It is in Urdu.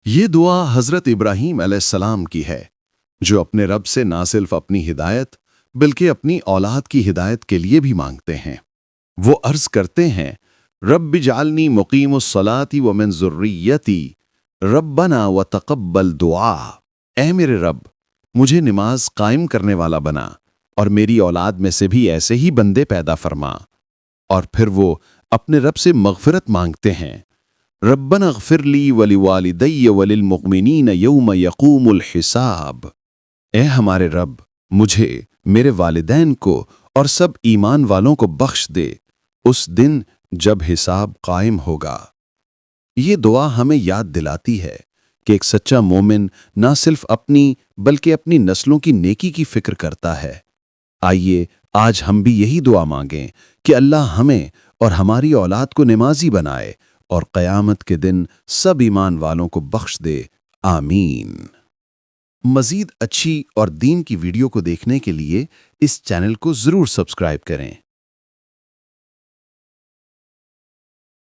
یہ دعا حضرت ابراہیم علیہ السلام کی ہے، جو اپنے رب سے نہ صرف اپنی ہدایت بلکہ اپنی اولاد کی ہدایت کے لیے بھی مانگتے ہیں۔ وہ عرض کرتے ہیں، رب اجعلنی مقیم الصلاۃ ومن ذریتی ربنا وتقبل دعا۔ اے میرے رب، مجھے نماز قائم کرنے والا بنا اور میری اولاد میں سے بھی ایسے ہی بندے پیدا فرما۔ اور پھر وہ اپنے رب سے مغفرت مانگتے ہیں، ربنا اغفر لی ولوالدی وللمؤمنین یوم یقوم الحساب۔ اے ہمارے رب، مجھے، میرے والدین کو اور سب ایمان والوں کو بخش دے اس دن جب حساب قائم ہوگا۔ یہ دعا ہمیں یاد دلاتی ہے کہ ایک سچا مومن نہ صرف اپنی بلکہ اپنی نسلوں کی نیکی کی فکر کرتا ہے۔ آئیے آج ہم بھی یہی دعا مانگیں کہ اللہ ہمیں اور ہماری اولاد کو نمازی بنائے اور قیامت کے دن سب ایمان والوں کو بخش دے، آمین۔ مزید اچھی اور دین کی ویڈیو کو دیکھنے کے لیے اس چینل کو ضرور سبسکرائب کریں۔